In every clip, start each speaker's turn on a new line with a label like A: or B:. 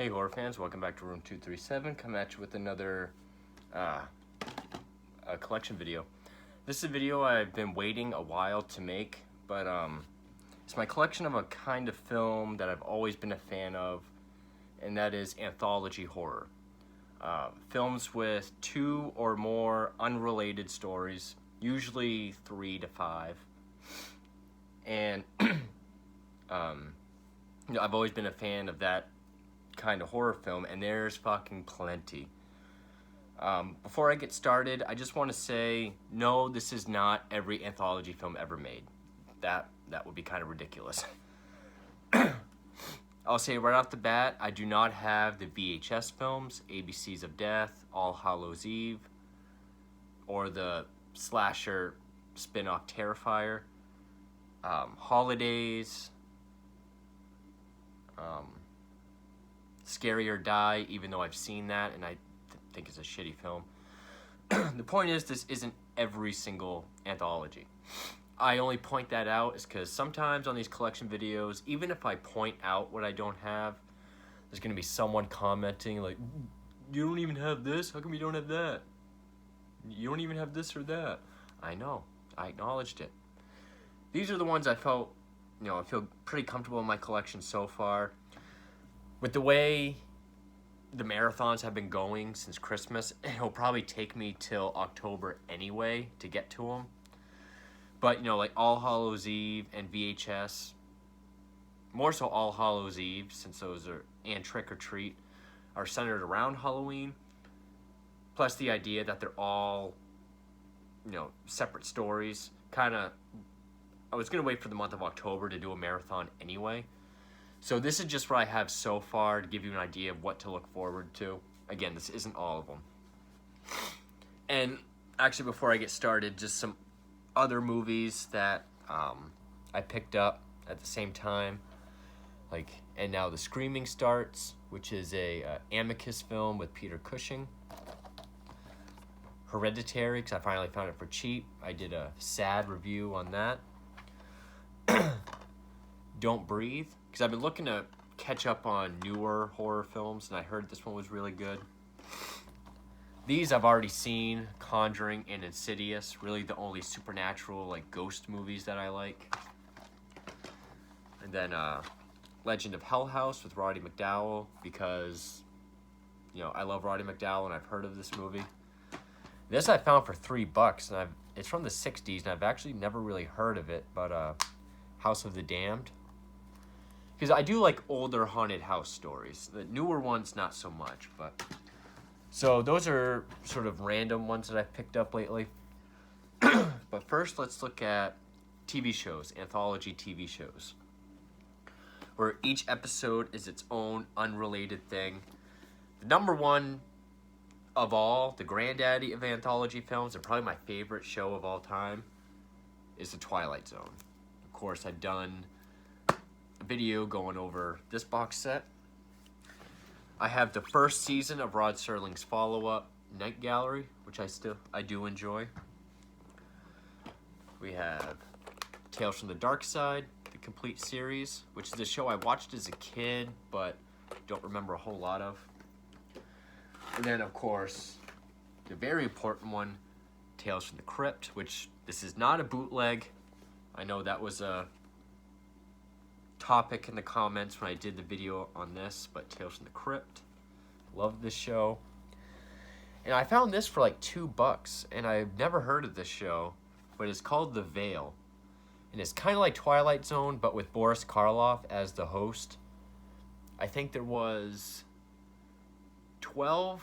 A: Hey horror fans, welcome back to Room 237. Come at you with another a collection video. This is a video I've been waiting a while to make, but it's my collection of a kind of film that I've always been a fan of, and that is anthology horror. Films with 2 or more unrelated stories, usually 3 to 5. And I've always been a fan of that kind of horror film, and there's fucking plenty. Before I get started, I just want to say, no, this is not every anthology film ever made. That would be kind of ridiculous. I'll say right off the bat, I do not have the VHS films, ABCs of Death, All Hallows Eve, or the slasher spin-off Terrifier, Holidays, Scary or Die, even though I've seen that and I think it's a shitty film. The point is, this isn't every single anthology. I only point that out is because sometimes on these collection videos, even if I point out what I don't have, there's going to be someone commenting like, you don't even have this? How come you don't have that? You don't even have this or that? I know. I acknowledged it. These are the ones I felt, I feel pretty comfortable in my collection so far. With the way the marathons have been going since Christmas, it'll probably take me till October anyway to get to them. But, like All Hallows Eve and VHS, more so All Hallows Eve, since those are, and Trick or Treat, are centered around Halloween. Plus the idea that they're all, separate stories. I was going to wait for the month of October to do a marathon anyway. So this is just what I have so far to give you an idea of what to look forward to. Again, this isn't all of them. And actually, before I get started, just some other movies that I picked up at the same time. And Now the Screaming Starts, which is a Amicus film with Peter Cushing. Hereditary, because I finally found it for cheap. I did a sad review on that. Don't Breathe, because I've been looking to catch up on newer horror films, and I heard this one was really good. These I've already seen, Conjuring and Insidious, really the only supernatural, ghost movies that I like. And then Legend of Hell House with Roddy McDowall, because, I love Roddy McDowall, and I've heard of this movie. This I found for $3, and it's from the 60s, and I've actually never really heard of it, but House of the Damned. Because I do like older haunted house stories. The newer ones, not so much, but... So those are sort of random ones that I've picked up lately. But first, let's look at TV shows, anthology TV shows, where each episode is its own unrelated thing. The number one of all, the granddaddy of anthology films, and probably my favorite show of all time, is The Twilight Zone. Of course, I've done a video going over this box set. I have the first season of Rod Serling's follow-up, Night Gallery, which I do enjoy. We have Tales from the Dark Side, the complete series, which is a show I watched as a kid, but don't remember a whole lot of. And then, of course, the very important one, Tales from the Crypt, which this is not a bootleg. I know that was a topic in the comments when I did the video on this, but Tales from the Crypt, love this show. And I found this for $2, and I've never heard of this show, but it's called The Veil, and it's kind of like Twilight Zone, but with Boris Karloff as the host. I think there was 12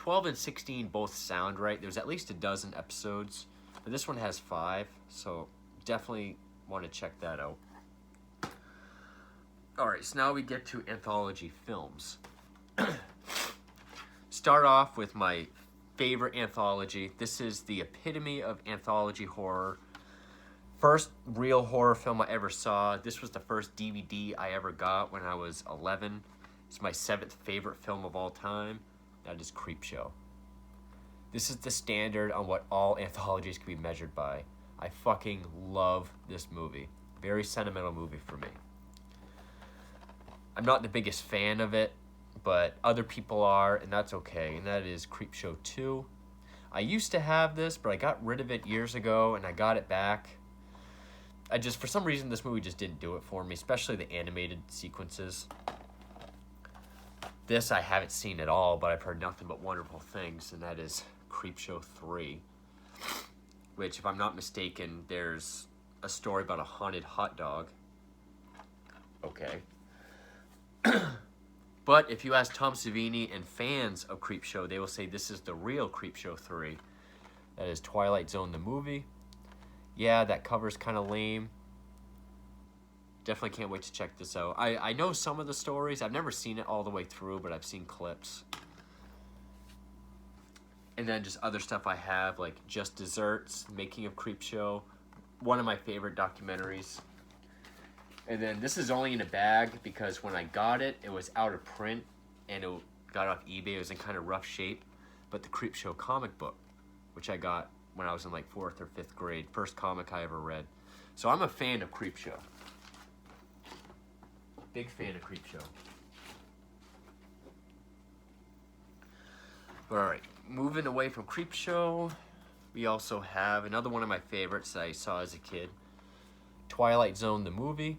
A: and 16 both sound right. There's at least a dozen episodes, but this one has 5, so definitely want to check that out. Alright, so now we get to anthology films. Start off with my favorite anthology. This is the epitome of anthology horror. First real horror film I ever saw. This was the first DVD I ever got when I was 11. It's my 7th favorite film of all time. That is Creepshow. This is the standard on what all anthologies can be measured by. I fucking love this movie. Very sentimental movie for me. I'm not the biggest fan of it, but other people are, and that's okay. And that is Creepshow 2. I used to have this, but I got rid of it years ago, and I got it back. For some reason, this movie just didn't do it for me, especially the animated sequences. This I haven't seen at all, but I've heard nothing but wonderful things, and that is Creepshow 3. Which, if I'm not mistaken, there's a story about a haunted hot dog. Okay. But if you ask Tom Savini and fans of Creepshow, they will say this is the real Creepshow 3. That is Twilight Zone the movie. Yeah, that cover's kind of lame. Definitely can't wait to check this out. I know some of the stories. I've never seen it all the way through, but I've seen clips. And then just other stuff I have, like Just Desserts, Making of Creepshow. One of my favorite documentaries. And then this is only in a bag because when I got it, it was out of print and it got off eBay. It was in kind of rough shape. But the Creepshow comic book, which I got when I was in like 4th or 5th grade. First comic I ever read. So I'm a fan of Creepshow. Big fan of Creepshow. Alright, moving away from Creepshow, we also have another one of my favorites that I saw as a kid. Twilight Zone the movie.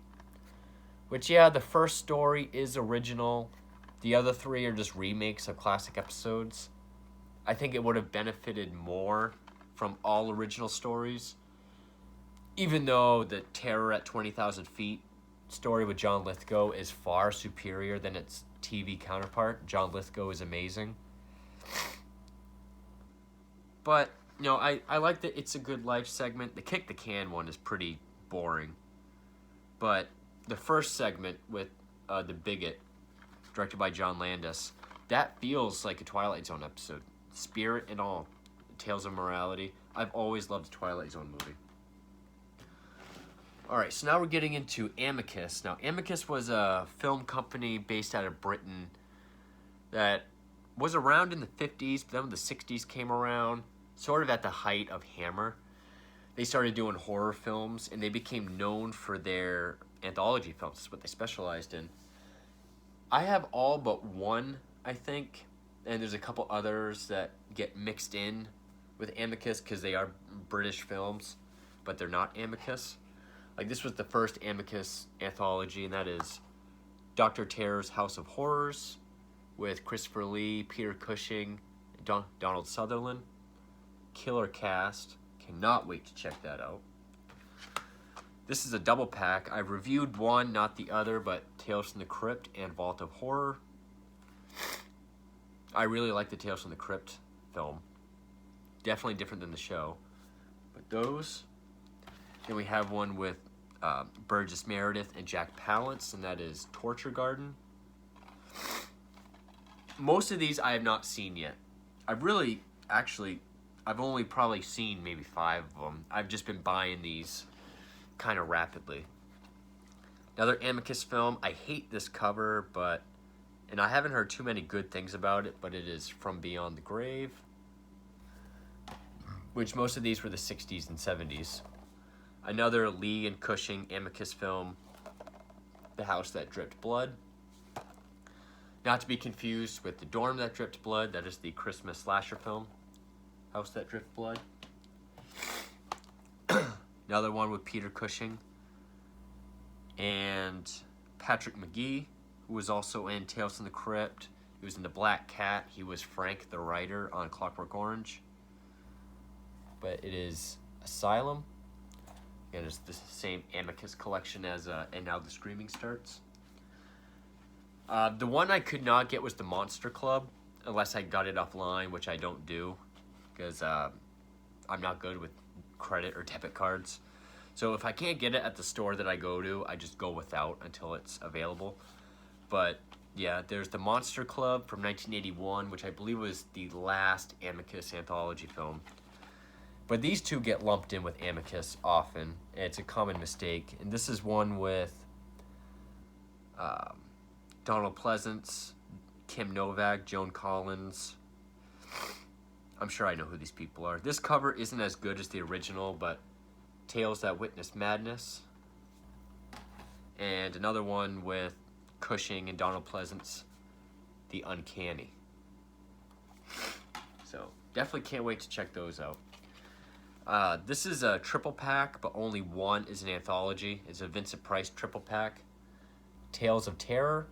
A: Which, yeah, the first story is original. The other 3 are just remakes of classic episodes. I think it would have benefited more from all original stories. Even though the Terror at 20,000 Feet story with John Lithgow is far superior than its TV counterpart. John Lithgow is amazing. But, you know, I like the It's a Good Life segment. The Kick the Can one is pretty boring. But the first segment with The Bigot, directed by John Landis, that feels like a Twilight Zone episode. Spirit and all. Tales of Morality. I've always loved the Twilight Zone movie. Alright, so now we're getting into Amicus. Now, Amicus was a film company based out of Britain that was around in the 50s, but then when the 60s came around, sort of at the height of Hammer, they started doing horror films, and they became known for their anthology films. That's what they specialized in. I have all but one, I think, and there's a couple others that get mixed in with Amicus because they are British films, but they're not Amicus. Like, this was the first Amicus anthology, and that is Dr. Terror's House of Horrors with Christopher Lee, Peter Cushing, Donald Sutherland. Killer cast. Cannot wait to check that out. This is a double pack. I've reviewed one, not the other, but Tales from the Crypt and Vault of Horror. I really like the Tales from the Crypt film. Definitely different than the show. But those... Then we have one with Burgess Meredith and Jack Palance, and that is Torture Garden. Most of these I have not seen yet. I've only probably seen maybe 5 of them. I've just been buying these kind of rapidly. Another Amicus film. I hate this cover, and I haven't heard too many good things about it, but it is From Beyond the Grave, which most of these were the 60s and 70s. Another Lee and Cushing Amicus film, The House That Dripped Blood. Not to be confused with The Dorm That Dripped Blood. That is the Christmas slasher film, House That Dripped Blood. Another one with Peter Cushing and Patrick McGee, who was also in Tales from the Crypt. He was in The Black Cat. He was Frank the writer on Clockwork Orange. But it is Asylum. And it's the same Amicus collection as And Now the Screaming Starts. The one I could not get was the Monster Club, unless I got it offline, which I don't do, because I'm not good with credit or debit cards. So if I can't get it at the store that I go to, I just go without until it's available. But yeah, there's the Monster Club from 1981, which I believe was the last Amicus anthology film. But these two get lumped in with Amicus often. It's a common mistake. And this is one with Donald Pleasance, Kim Novak, Joan Collins. I'm sure I know who these people are. This cover isn't as good as the original, but Tales That Witness Madness. And another one with Cushing and Donald Pleasance, the Uncanny. So definitely can't wait to check those out. This is a triple pack, but only one is an anthology. It's a Vincent Price triple pack. Tales of Terror,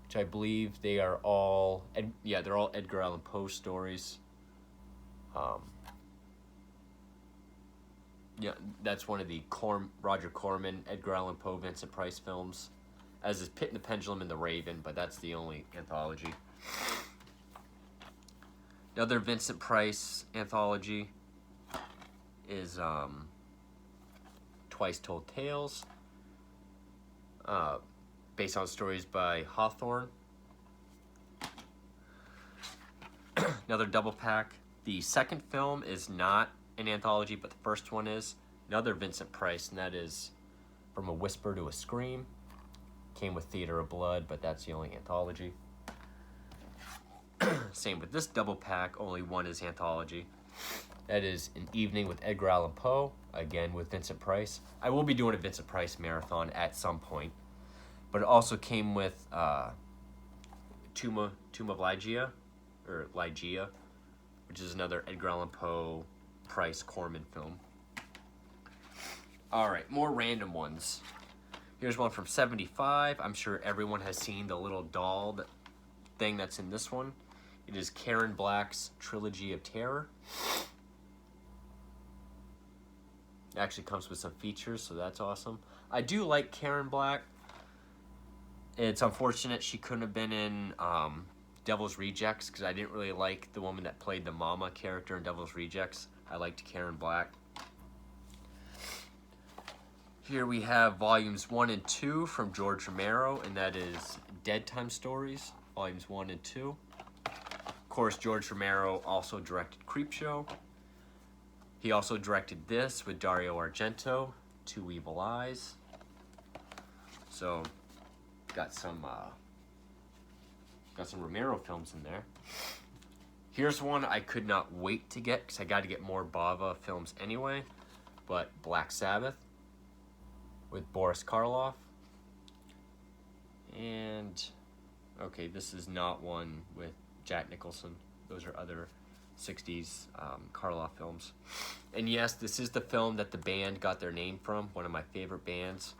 A: which I believe they are all, they're all Edgar Allan Poe stories. That's one of the Roger Corman, Edgar Allan Poe, Vincent Price films, as is Pit and the Pendulum and the Raven, but that's the only anthology. Another Vincent Price anthology is Twice Told Tales, based on stories by Hawthorne. Another double pack. The second film is not an anthology, but the first one is. Another Vincent Price, and that is From a Whisper to a Scream. Came with Theater of Blood, but that's the only anthology. Same with this double pack, only one is anthology. That is An Evening with Edgar Allan Poe, again with Vincent Price. I will be doing a Vincent Price marathon at some point. But it also came with Tomb of Ligeia, which is another Edgar Allan Poe, Price, Corman film. All right, more random ones. Here's one from '75. I'm sure everyone has seen the little doll thing that's in this one. It is Karen Black's Trilogy of Terror. It actually comes with some features, so that's awesome. I do like Karen Black. It's unfortunate she couldn't have been in Devil's Rejects, because I didn't really like the woman that played the mama character in Devil's Rejects. I liked Karen Black. Here we have volumes 1 and 2 from George Romero, and that is Dead Time Stories, volumes 1 and 2. Of course, George Romero also directed Creepshow. He also directed this with Dario Argento, Two Evil Eyes. So, got some Romero films in there. Here's one I could not wait to get, because I got to get more Bava films anyway. But Black Sabbath with Boris Karloff. And, okay, this is not one with Jack Nicholson. Those are other 60s Karloff films. And yes, this is the film that the band got their name from, one of my favorite bands.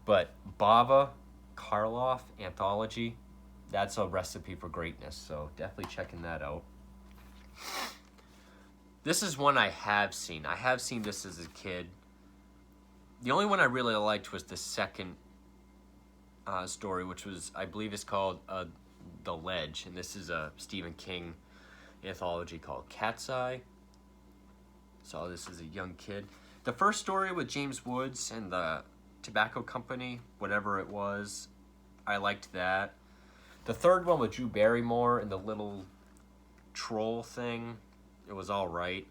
A: But Bava, Karloff, Anthology, that's a recipe for greatness, so definitely checking that out. This is one I have seen. I have seen this as a kid. The only one I really liked was the second story, which was, I believe it's called The Ledge, and this is a Stephen King anthology called Cat's Eye. So this is a young kid. The first story with James Woods and the tobacco company, whatever it was, I liked that. The third one with Drew Barrymore and the little troll thing, it was all right.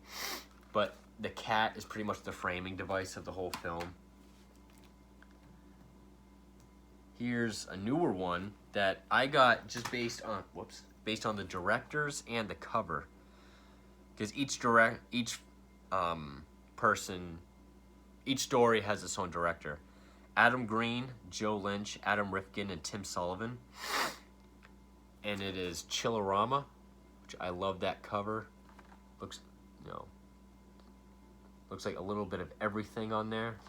A: But the cat is pretty much the framing device of the whole film. Here's a newer one that I got just based on the directors and the cover, because each story has its own director. Adam Green, Joe Lynch, Adam Rifkin, and Tim Sullivan. And it is Chillerama, which I love that cover. Looks like a little bit of everything on there. Of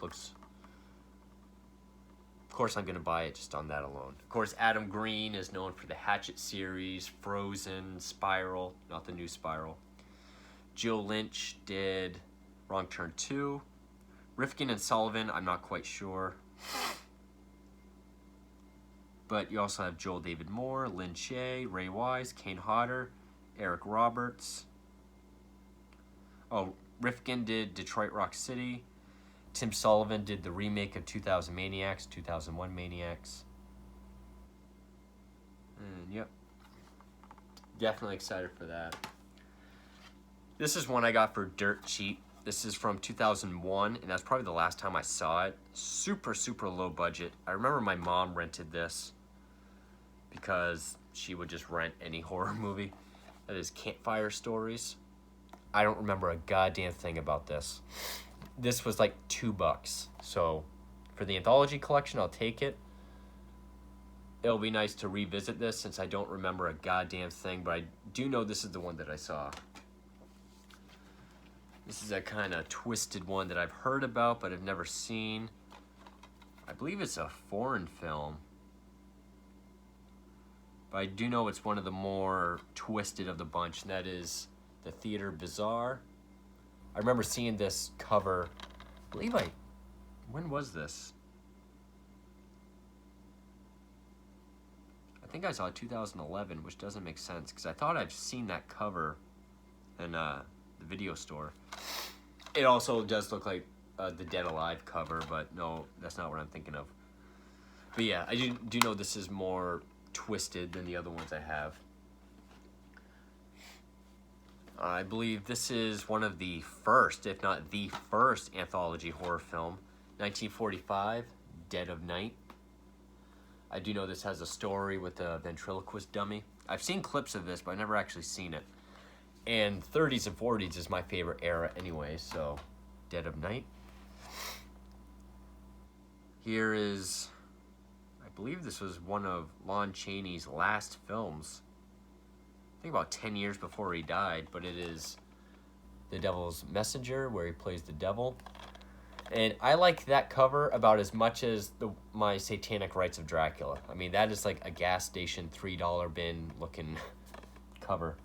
A: course, I'm going to buy it just on that alone. Of course, Adam Green is known for the Hatchet series, Frozen, Spiral, not the new Spiral. Joe Lynch did Wrong Turn 2. Rifkin and Sullivan, I'm not quite sure. But you also have Joel David Moore, Lynn Shay, Ray Wise, Kane Hodder, Eric Roberts. Oh, Rifkin did Detroit Rock City. Tim Sullivan did the remake of 2000 Maniacs, 2001 Maniacs. And yep, definitely excited for that. This is one I got for dirt cheap. This is from 2001, and that's probably the last time I saw it. Super, super low budget. I remember my mom rented this because she would just rent any horror movie. That is Campfire Stories. I don't remember a goddamn thing about this. This was like $2. So for the anthology collection, I'll take it. it'll be nice to revisit this since I don't remember a goddamn thing, but I do know this is the one that I saw. This is a kind of twisted one that I've heard about but have never seen. I believe it's a foreign film. But I do know it's one of the more twisted of the bunch, and that is The Theater Bizarre. I remember seeing this cover. When was this? I think I saw it 2011, which doesn't make sense because I thought I've seen that cover in the video store. It also does look like the Dead Alive cover, but no, that's not what I'm thinking of. But yeah, I do know this is more twisted than the other ones I have. I believe this is one of the first, if not the first, anthology horror film, 1945, Dead of Night. I do know this has a story with a ventriloquist dummy. I've seen clips of this, but I've never actually seen it. And 30s and 40s is my favorite era anyway, so Dead of Night. Here is, I believe this was one of Lon Chaney's last films. I think about 10 years before he died, but it is The Devil's Messenger, where he plays the devil. And I like that cover about as much as my Satanic Rites of Dracula. I mean, that is like a gas station $3 bin looking cover.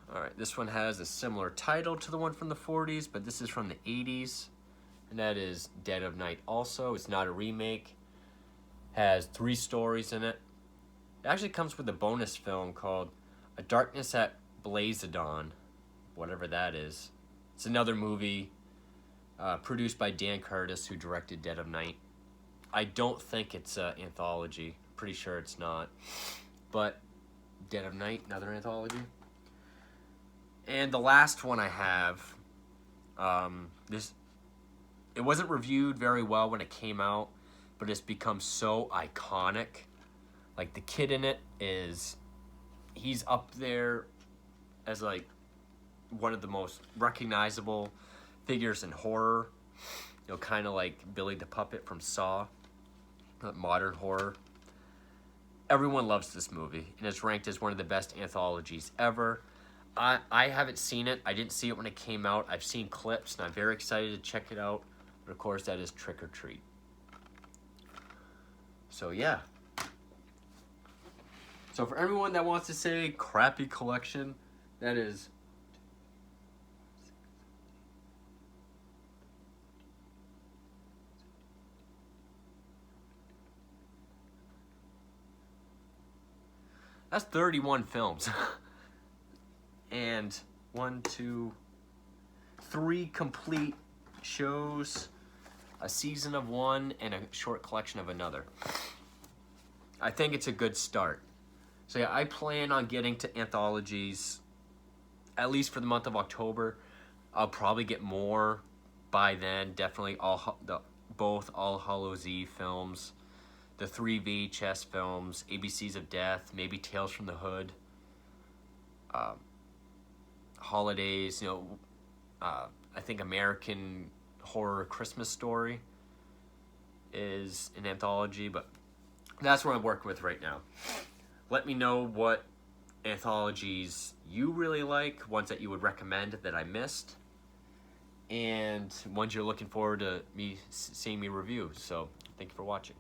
A: Alright, this one has a similar title to the one from the 40s, but this is from the 80s. And that is Dead of Night also. It's not a remake. Has 3 stories in it. It actually comes with a bonus film called A Darkness at Blazedon, whatever that is. It's another movie produced by Dan Curtis, who directed Dead of Night. I don't think it's an anthology. Pretty sure it's not. But Dead of Night, another anthology. And the last one I have, it wasn't reviewed very well when it came out, but it's become so iconic. Like, the kid in it he's up there as, like, one of the most recognizable figures in horror. You know, kind of like Billy the Puppet from Saw, modern horror. Everyone loves this movie, and it's ranked as one of the best anthologies ever. I haven't seen it. I didn't see it when it came out. I've seen clips, and I'm very excited to check it out. But, of course, that is Trick or Treat. So, yeah. So for everyone that wants to say crappy collection, that is that's 31 films. And 1, 2, 3 complete shows, a season of one, and a short collection of another. I think it's a good start. So yeah, I plan on getting to anthologies at least for the month of October. I'll probably get more by then. Definitely both All Hallows Eve films, the 3 VHS films, ABCs of Death, maybe Tales from the Hood, holidays. You know, I think American Horror Christmas Story is an anthology, but that's what I'm working with right now. Let me know what anthologies you really like, ones that you would recommend that I missed, and ones you're looking forward to seeing me review. So, thank you for watching.